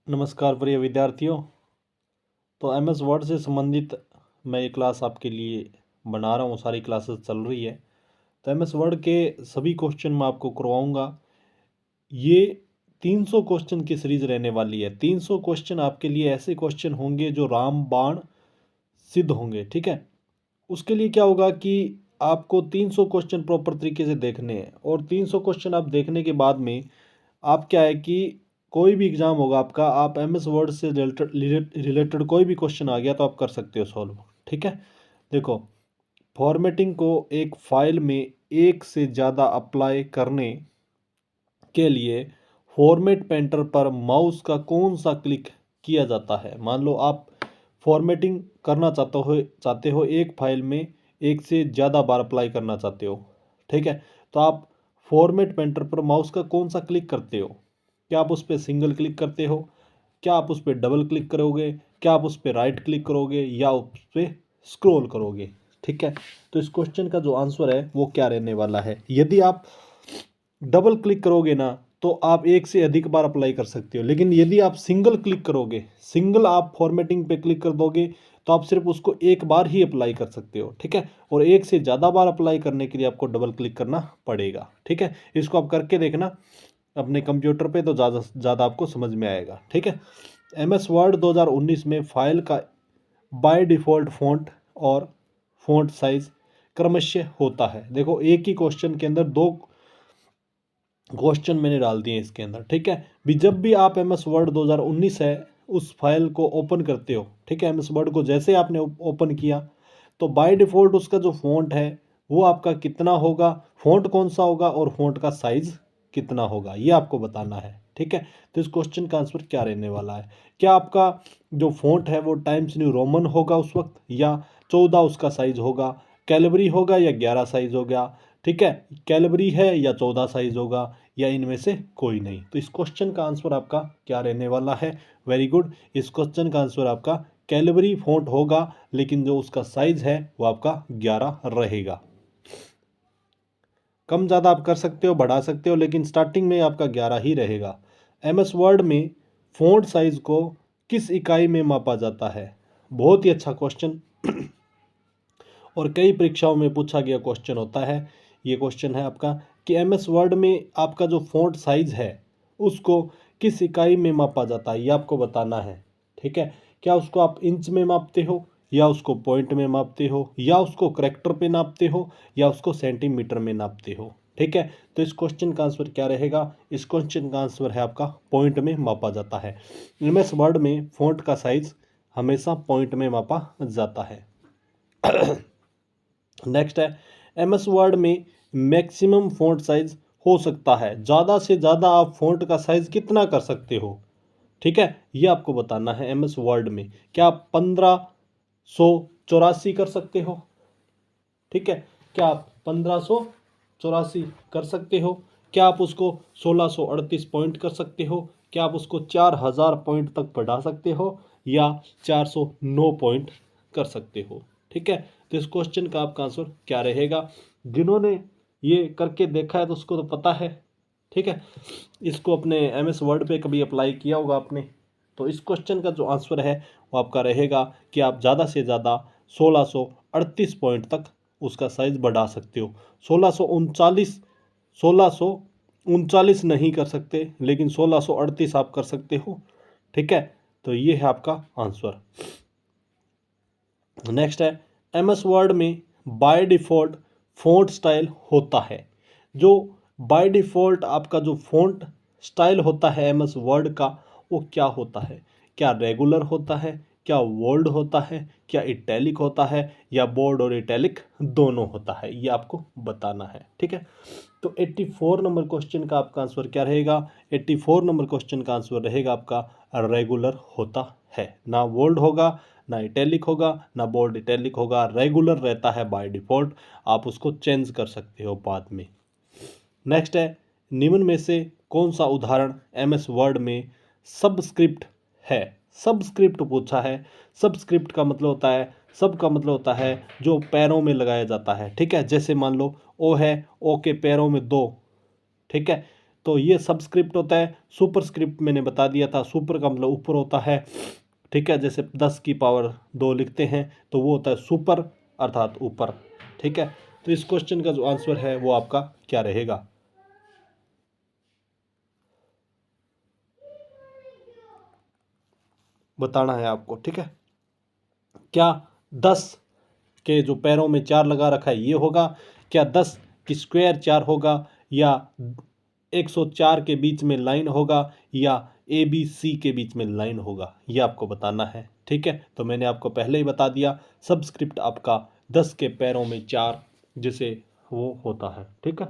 नमस्कार प्रिय विद्यार्थियों। तो एमएस वर्ड से संबंधित मैं ये क्लास आपके लिए बना रहा हूँ, सारी क्लासेस चल रही है। तो एमएस वर्ड के सभी क्वेश्चन मैं आपको करवाऊँगा। ये 300 क्वेश्चन की सीरीज रहने वाली है। 300 क्वेश्चन आपके लिए ऐसे क्वेश्चन होंगे जो रामबाण सिद्ध होंगे, ठीक है। उसके लिए क्या होगा कि आपको 300 क्वेश्चन प्रॉपर तरीके से देखने हैं, और 300 क्वेश्चन आप देखने के बाद में आप क्या है कि कोई भी एग्ज़ाम होगा आपका, आप एमएस वर्ड से रिलेटेड कोई भी क्वेश्चन आ गया तो आप कर सकते हो सॉल्व, ठीक है। देखो, फॉर्मेटिंग को एक फाइल में एक से ज़्यादा अप्लाई करने के लिए फॉर्मेट पेंटर पर माउस का कौन सा क्लिक किया जाता है। मान लो आप फॉर्मेटिंग करना चाहते हो एक फाइल में एक से ज़्यादा बार अप्लाई करना चाहते हो, ठीक है। तो आप फॉर्मेट पेंटर पर माउस का कौन सा क्लिक करते हो। क्या आप उस पर सिंगल क्लिक करते हो, क्या आप उस पर डबल क्लिक करोगे, क्या आप उस पर राइट क्लिक करोगे, या उस पर स्क्रॉल करोगे, ठीक है। तो इस क्वेश्चन का जो आंसर है वो क्या रहने वाला है। यदि आप डबल क्लिक करोगे ना तो आप एक से अधिक बार अप्लाई कर सकते हो, लेकिन यदि आप सिंगल क्लिक करोगे, सिंगल आप फॉर्मेटिंग पे क्लिक कर दोगे तो आप सिर्फ उसको एक बार ही अप्लाई कर सकते हो, ठीक है। और एक से ज़्यादा बार अप्लाई करने के लिए आपको डबल क्लिक करना पड़ेगा, ठीक है। इसको आप करके देखना अपने कंप्यूटर पे, तो ज़्यादा ज़्यादा आपको समझ में आएगा, ठीक है। एमएस वर्ड 2019 में फाइल का बाय डिफ़ॉल्ट फ़ॉन्ट और फ़ॉन्ट साइज़ क्रमशः होता है। देखो, एक ही क्वेश्चन के अंदर दो क्वेश्चन मैंने डाल दिए इसके अंदर, ठीक है। भी जब भी आप एमएस वर्ड 2019 है उस फाइल को ओपन करते हो, ठीक है, एमएस वर्ड को जैसे आपने ओपन किया तो बाय डिफ़ॉल्ट उसका जो फ़ॉन्ट है वो आपका कितना होगा, फ़ॉन्ट कौन सा होगा, और फ़ॉन्ट का साइज़ कितना होगा, ये आपको बताना है, ठीक है। तो इस क्वेश्चन का आंसर क्या रहने वाला है। क्या आपका जो फ़ॉन्ट है वो टाइम्स न्यू रोमन होगा उस वक्त, या 14 उसका साइज़ होगा, कैलबरी होगा या 11 साइज़ होगा, ठीक है। कैलबरी है या 14 साइज़ होगा, या इनमें से कोई नहीं। तो इस क्वेश्चन का आंसर आपका क्या रहने वाला है। वेरी गुड, इस क्वेश्चन का आंसर आपका कैलबरी फ़ॉन्ट होगा, लेकिन जो उसका साइज़ है वो आपका 11 रहेगा। कम ज़्यादा आप कर सकते हो, बढ़ा सकते हो, लेकिन स्टार्टिंग में आपका 11 ही रहेगा। एमएस वर्ड में फ़ॉन्ट साइज़ को किस इकाई में मापा जाता है। बहुत ही अच्छा क्वेश्चन और कई परीक्षाओं में पूछा गया क्वेश्चन होता है। ये क्वेश्चन है आपका कि एमएस वर्ड में आपका जो फ़ॉन्ट साइज़ है उसको किस इकाई में मापा जाता है, ये आपको बताना है, ठीक है। क्या उसको आप इंच में मापते हो, या उसको पॉइंट में मापते हो, या उसको करैक्टर पे नापते हो, या उसको सेंटीमीटर में नापते हो, ठीक है। तो इस क्वेश्चन का आंसर क्या रहेगा। इस क्वेश्चन का आंसर है आपका पॉइंट में मापा जाता है। एमएस वर्ड में फ़ॉन्ट का साइज़ हमेशा पॉइंट में मापा जाता है। नेक्स्ट है, एमएस वर्ड में मैक्सिमम फ़ॉन्ट साइज हो सकता है। ज़्यादा से ज़्यादा आप फ़ॉन्ट का साइज़ कितना कर सकते हो, ठीक है, ये आपको बताना है। एमएस वर्ड में क्या आप 1584 कर सकते हो, ठीक है। क्या आप 1584 कर सकते हो, क्या आप उसको 1638 पॉइंट कर सकते हो, क्या आप उसको 4000 पॉइंट तक बढ़ा सकते हो, या 409 पॉइंट कर सकते हो, ठीक है। तो इस क्वेश्चन का आपका आंसर क्या रहेगा। जिन्होंने ये करके देखा है तो उसको तो पता है, ठीक है। इसको अपने एमएस वर्ड पे कभी अप्लाई किया होगा आपने। तो इस क्वेश्चन का जो आंसर है वो आपका रहेगा कि आप ज़्यादा से ज़्यादा 1638 पॉइंट तक उसका साइज़ बढ़ा सकते हो। 1639 नहीं कर सकते, लेकिन 1638 आप कर सकते हो, ठीक है। तो ये है आपका आंसर। नेक्स्ट है, एमएस वर्ड में बाय डिफ़ॉल्ट फ़ॉन्ट स्टाइल होता है। जो बाय डिफ़ॉल्ट आपका जो फ़ॉन्ट स्टाइल होता है एमएस वर्ड का, वो क्या होता है। क्या रेगुलर होता है, क्या बोल्ड होता है, क्या इटैलिक होता है, या बोल्ड और इटैलिक दोनों होता है, ये आपको बताना है, ठीक है। तो 84 नंबर क्वेश्चन का आपका आंसर क्या रहेगा। 84 नंबर क्वेश्चन का आंसर रहेगा आपका रेगुलर होता है। ना बोल्ड होगा, ना इटैलिक होगा, ना बोल्ड इटैलिक होगा, रेगुलर रहता है बाय डिफ़ॉल्ट। आप उसको चेंज कर सकते हो बाद में। नेक्स्ट है, निम्न में से कौन सा उदाहरण एमएस वर्ड में सबस्क्रिप्ट है। सबस्क्रिप्ट पूछा है। सबस्क्रिप्ट का मतलब होता है, सब का मतलब होता है जो पैरों में लगाया जाता है, ठीक है। जैसे मान लो ओ है, ओ के पैरों में दो, ठीक है। तो ये सबस्क्रिप्ट होता है। सुपरस्क्रिप्ट मैंने बता दिया था, सुपर का मतलब ऊपर होता है, ठीक है। जैसे 10 की पावर 2 लिखते हैं तो वो होता है सुपर अर्थात ऊपर, ठीक है। तो इस क्वेश्चन का जो आंसर है वो आपका क्या रहेगा? बताना है आपको, ठीक है। क्या 10 के जो पैरों में 4 लगा रखा है ये होगा, क्या 10 की स्क्वायर 4 होगा, या 104 के बीच में लाइन होगा, या ए बी सी के बीच में लाइन होगा, ये आपको बताना है, ठीक है। तो मैंने आपको पहले ही बता दिया, सबस्क्रिप्ट आपका 10 के पैरों में 4 जिसे वो होता है, ठीक है।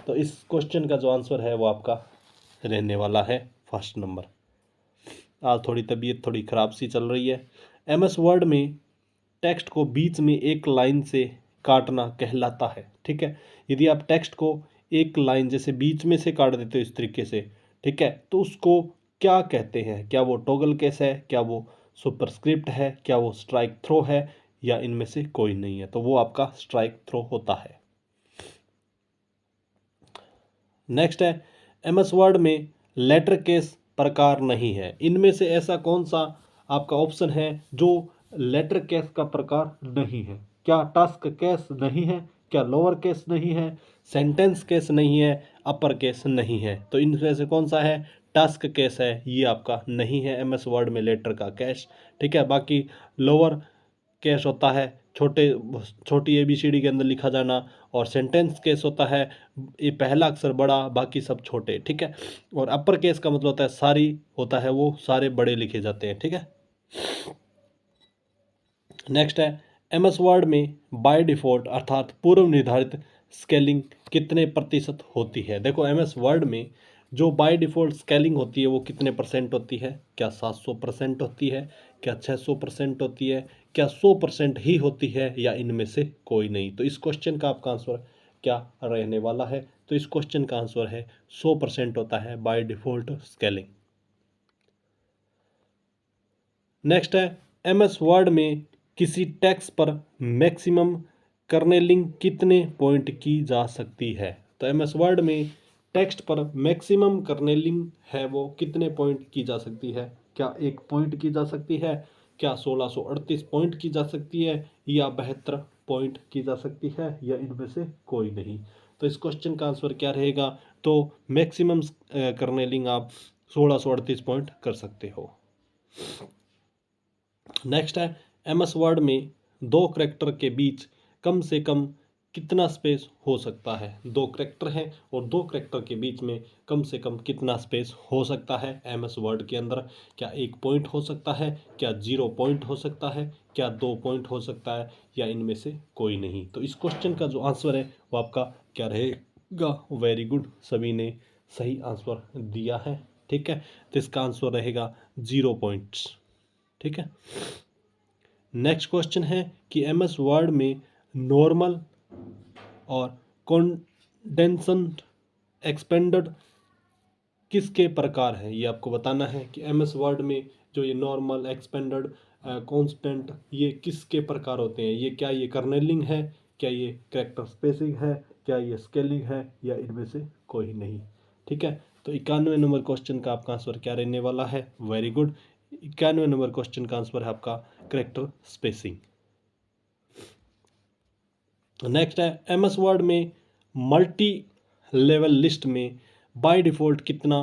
तो इस क्वेश्चन का जो आंसर है वो आपका रहने वाला है फर्स्ट नंबर। आज थोड़ी तबीयत थोड़ी ख़राब सी चल रही है। एमएस वर्ड में टेक्स्ट को बीच में एक लाइन से काटना कहलाता है, ठीक है। यदि आप टेक्स्ट को एक लाइन जैसे बीच में से काट देते हो इस तरीके से, ठीक है, तो उसको क्या कहते हैं? क्या वो टॉगल केस है, क्या वो सुपरस्क्रिप्ट है, क्या वो स्ट्राइक थ्रो है, या इनमें से कोई नहीं है? तो वो आपका स्ट्राइक थ्रो होता है। नेक्स्ट है, एमएस वर्ड में लेटर केस प्रकार नहीं है। इनमें से ऐसा कौन सा आपका ऑप्शन है जो लेटर केस का प्रकार नहीं है? क्या टास्क केस नहीं है, क्या लोअर केस नहीं है, सेंटेंस केस नहीं है, अपर केस नहीं है? तो इनमें से कौन सा है? टास्क केस है, ये आपका नहीं है एमएस वर्ड में लेटर का केस, ठीक है। बाकी लोअर केस होता है छोटे छोटी एबीसीडी के अंदर लिखा जाना, और सेंटेंस केस होता है ये पहला अक्षर बड़ा बाकी सब छोटे, ठीक है। और अपर केस का मतलब होता है सारी होता है वो सारे बड़े लिखे जाते हैं, ठीक है। नेक्स्ट है, एमएस वर्ड में बाय डिफ़ॉल्ट अर्थात पूर्व निर्धारित स्केलिंग कितने प्रतिशत होती है? देखो एमएस वर्ड में जो बाय डिफ़ॉल्ट स्केलिंग होती है वो कितने परसेंट होती है? क्या 700% होती है, क्या 600% होती है, क्या 100% ही होती है, या इनमें से कोई नहीं? तो इस क्वेश्चन का आपका आंसर क्या रहने वाला है? तो इस क्वेश्चन का आंसर है 100% होता है बाय डिफ़ॉल्ट स्केलिंग। नेक्स्ट है, एमएस वर्ड में किसी टेक्स्ट पर मैक्सिमम कर्नेलिंग कितने पॉइंट की जा सकती है? तो एमएस वर्ड में टेक्स्ट पर मैक्सिमम कर्नेलिंग है वो कितने पॉइंट की जा सकती है? क्या 1 पॉइंट की जा सकती है, क्या 1638 पॉइंट की जा सकती है, या 72 पॉइंट की जा सकती है, या इनमें से कोई नहीं? तो इस क्वेश्चन का आंसर क्या रहेगा? तो मैक्सिमम कर्नेलिंग आप 1638 पॉइंट कर सकते हो। नेक्स्ट है, एमएस वर्ड में दो करैक्टर के बीच कम से कम कितना स्पेस हो सकता है? दो करैक्टर हैं और दो करैक्टर के बीच में कम से कम कितना स्पेस हो सकता है एमएस वर्ड के अंदर? क्या 1 पॉइंट हो सकता है, क्या 0 पॉइंट हो सकता है, क्या 2 पॉइंट हो सकता है, या इनमें से कोई नहीं? तो इस क्वेश्चन का जो आंसर है वो आपका क्या रहेगा? वेरी गुड, सभी ने सही आंसर दिया है, ठीक है। तो इसका आंसर रहेगा 0 पॉइंट्स, ठीक है। नेक्स्ट क्वेश्चन है कि एमएस वर्ड में नॉर्मल और कंडेंसन एक्सपेंडेड किसके प्रकार हैं? ये आपको बताना है कि एमएस वर्ड में जो ये नॉर्मल एक्सपेंडेड कांस्टेंट ये किसके प्रकार होते हैं? ये क्या ये कर्नेलिंग है, क्या ये कैरेक्टर स्पेसिंग है, क्या ये स्केलिंग है, या इनमें से कोई नहीं? ठीक है। तो 91 नंबर क्वेश्चन का आपका आंसर क्या रहने वाला है? वेरी गुड, 91 नंबर क्वेश्चन का आंसर है आपका कैरेक्टर स्पेसिंग। नेक्स्ट है, एमएस वर्ड में मल्टी लेवल लिस्ट में बाय डिफ़ॉल्ट कितना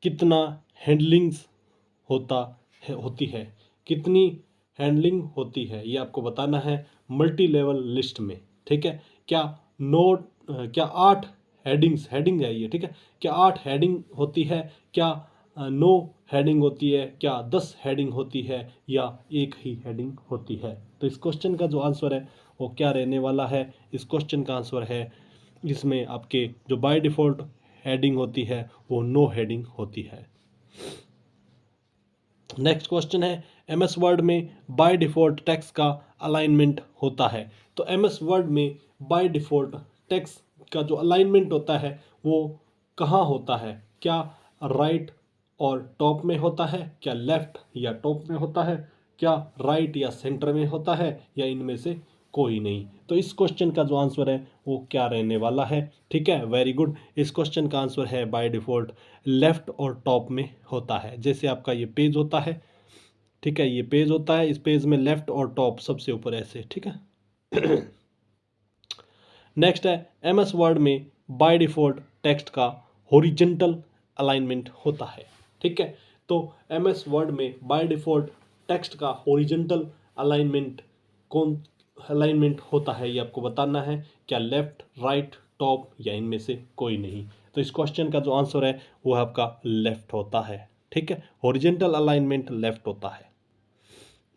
कितना हैंडलिंग्स होती है? कितनी हैंडलिंग होती है ये आपको बताना है मल्टी लेवल लिस्ट में, ठीक है। क्या नोट क्या 8 हेडिंग है ये, ठीक है। क्या 8 हेडिंग होती है, क्या 9 हेडिंग होती है, क्या 10 हेडिंग होती है, या एक ही हेडिंग होती है? तो इस क्वेश्चन का जो आंसर है वो क्या रहने वाला है? इस क्वेश्चन का आंसर है इसमें आपके जो बाय डिफ़ॉल्ट हेडिंग होती है वो 9 हेडिंग होती है। नेक्स्ट क्वेश्चन है, एमएस वर्ड में बाय डिफ़ॉल्ट टेक्स्ट का अलाइनमेंट होता है। तो एमएस वर्ड में बाय डिफ़ॉल्ट टेक्स्ट का जो अलाइनमेंट होता है वो कहाँ होता है? क्या राइट और टॉप में होता है, क्या लेफ्ट या टॉप में होता है, क्या राइट या सेंटर में होता है, या इनमें से कोई नहीं? तो इस क्वेश्चन का जो आंसर है वो क्या रहने वाला है? ठीक है, वेरी गुड। इस क्वेश्चन का आंसर है बाय डिफ़ॉल्ट लेफ्ट और टॉप में होता है। जैसे आपका ये पेज होता है, ठीक है, ये पेज होता है, इस पेज में लेफ्ट और टॉप सबसे ऊपर ऐसे, ठीक है। नेक्स्ट है एमएस वर्ड में बाय डिफ़ॉल्ट टेक्स्ट का हॉरिजॉन्टल अलाइनमेंट होता है। ठीक है, तो एमएस वर्ड में बाय डिफ़ॉल्ट टेक्स्ट का हॉरिजॉन्टल अलाइनमेंट होता है, ये आपको बताना है। क्या लेफ्ट, राइट, टॉप या इनमें से कोई नहीं? तो इस क्वेश्चन का जो आंसर है वो आपका लेफ्ट होता है। ठीक है, हॉरिजॉन्टल अलाइनमेंट लेफ्ट होता है।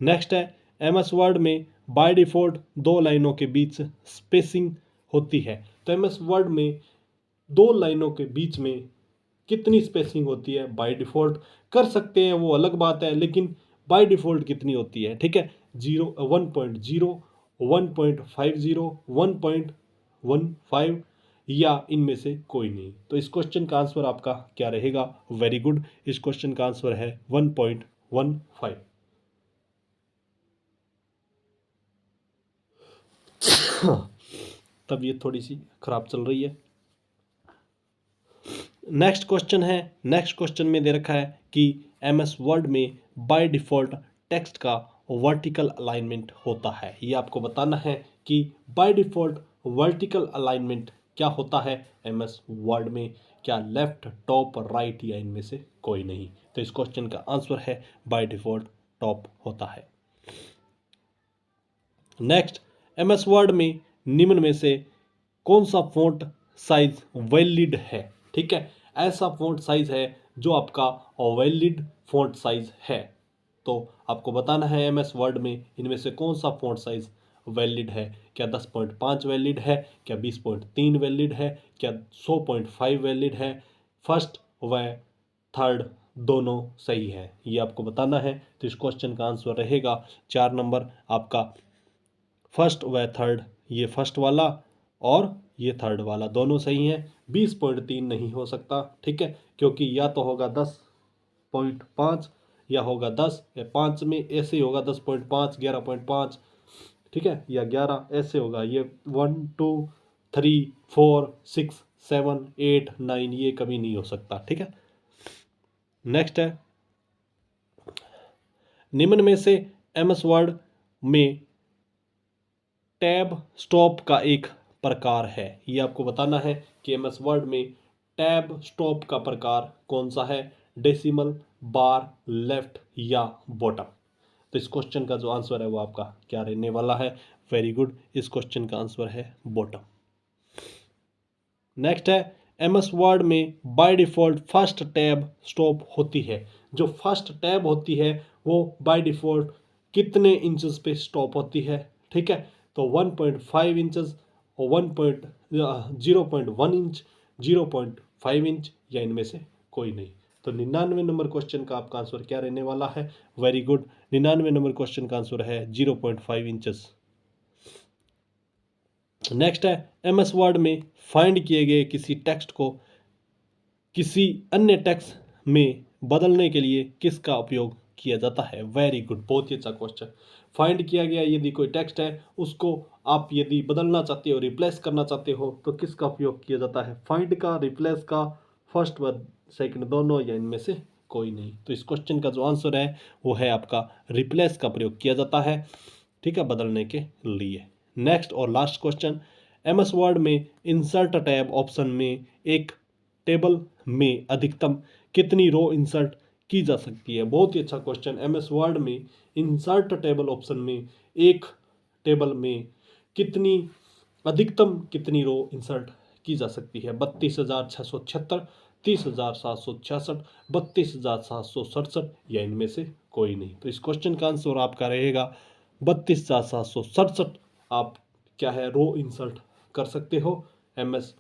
नेक्स्ट है एमएस वर्ड में बाय डिफ़ॉल्ट दो लाइनों के बीच स्पेसिंग होती है। तो एमएस वर्ड में दो लाइनों के बीच में कितनी स्पेसिंग होती है? बाय डिफ़ॉल्ट कर सकते हैं वो अलग बात है, लेकिन बाय डिफ़ॉल्ट कितनी होती है? ठीक है, 1.0, 1.50, 1.15 या इनमें से कोई नहीं। तो इस क्वेश्चन का आंसर आपका क्या रहेगा? वेरी गुड, इस क्वेश्चन का आंसर है 1.15। तबीयत थोड़ी सी खराब चल रही है। नेक्स्ट क्वेश्चन है, नेक्स्ट क्वेश्चन में दे रखा है कि एमएस वर्ड में बाय डिफ़ॉल्ट टेक्स्ट का वर्टिकल अलाइनमेंट होता है। ये आपको बताना है कि बाय डिफ़ॉल्ट वर्टिकल अलाइनमेंट क्या होता है एमएस वर्ड में? क्या लेफ्ट, टॉप, राइट या इनमें से कोई नहीं? तो इस क्वेश्चन का आंसर है बाय डिफ़ॉल्ट टॉप होता है। नेक्स्ट, एमएस वर्ड में निम्न में से कौन सा फ़ॉन्ट साइज वैलिड है? ठीक है, ऐसा फ़ॉन्ट साइज है जो आपका वैलिड फ़ॉन्ट साइज है। तो आपको बताना है एमएस वर्ड में इनमें से कौन सा फ़ॉन्ट साइज वैलिड है। क्या 10.5 वैलिड है? क्या 20.3 वैलिड है? क्या 100.5 वैलिड है? फर्स्ट व थर्ड दोनों सही है, ये आपको बताना है। तो इस क्वेश्चन का आंसर रहेगा 4 नंबर आपका फर्स्ट व थर्ड, ये फर्स्ट वाला और ये थर्ड वाला दोनों सही हैं। 20.3 नहीं हो सकता, ठीक है, क्योंकि या तो होगा 10.5 या होगा 10 या 5 में ऐसे ही होगा 10.5, 11.5, ठीक है, या 11 ऐसे होगा। ये 1, 2, 3, 4, 6, 7, 8, 9 ये कभी नहीं हो सकता। ठीक है, नेक्स्ट है निम्न में से एमएस वर्ड में टैब स्टॉप का एक प्रकार है। ये आपको बताना है कि एमएस वर्ड में टैब स्टॉप का प्रकार कौन सा है? डेसिमल, बार, लेफ्ट या बॉटम? तो इस क्वेश्चन का जो आंसर है वो आपका क्या रहने वाला है? वेरी गुड, इस क्वेश्चन का आंसर है बॉटम। नेक्स्ट है एमएस वर्ड में by default first tab stop होती है। जो फर्स्ट टैब होती है वो बाय डिफ़ॉल्ट कितने इंचेस पे स्टॉप होती है? ठीक है, तो 1.5 इंचेस और 0.1 इंच, 0.5 इंच या इनमें से कोई नहीं। तो 99 नंबर क्वेश्चन का आपका आंसर क्या रहने वाला है? वेरी गुड, 99 नंबर क्वेश्चन का आंसर है 0.5 इंचेस। नेक्स्ट है एमएस वर्ड में फाइंड किए गए किसी टेक्स्ट को किसी अन्य टेक्स्ट में बदलने के लिए किसका उपयोग किया जाता है? वेरी गुड, बहुत ही अच्छा क्वेश्चन। फाइंड किया गया यदि कोई टेक्स्ट है, उसको आप यदि बदलना चाहते हो, रिप्लेस करना चाहते हो, तो किसका उपयोग किया जाता है? फाइंड का, रिप्लेस का, फर्स्ट व सेकंड दोनों या इनमें से कोई नहीं? तो इस क्वेश्चन का जो आंसर है वो है आपका रिप्लेस का प्रयोग किया जाता है, ठीक है, बदलने के लिए। नेक्स्ट और लास्ट क्वेश्चन, एमएस वर्ड में इंसर्ट टैब ऑप्शन में एक टेबल में अधिकतम कितनी रो इंसर्ट की जा सकती है? बहुत ही अच्छा क्वेश्चन। एमएस वर्ड में इंसर्ट टेबल ऑप्शन में एक टेबल में कितनी अधिकतम कितनी रो इंसर्ट की जा सकती है? 32,676, 30,766, 32,767 या इनमें से कोई नहीं? तो इस क्वेश्चन का आंसर आपका रहेगा 32,767। आप क्या है रो इंसर्ट कर सकते हो एमएस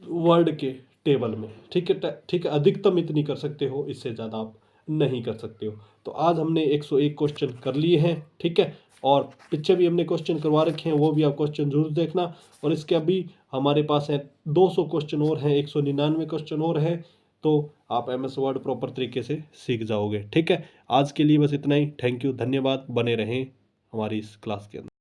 वर्ड के टेबल में, ठीक है, ठीक है, अधिकतम इतनी कर सकते हो, इससे ज़्यादा आप नहीं कर सकते हो। तो आज हमने 101 क्वेश्चन कर लिए हैं, ठीक है, और पीछे भी हमने क्वेश्चन करवा रखे हैं, वो भी आप क्वेश्चन जरूर देखना। और इसके अभी हमारे पास है 200 क्वेश्चन और हैं, 199 क्वेश्चन और हैं, तो आप एमएस वर्ड प्रॉपर तरीके से सीख जाओगे। ठीक है, आज के लिए बस इतना ही। थैंक यू, धन्यवाद, बने रहें हमारी इस क्लास के अंदर।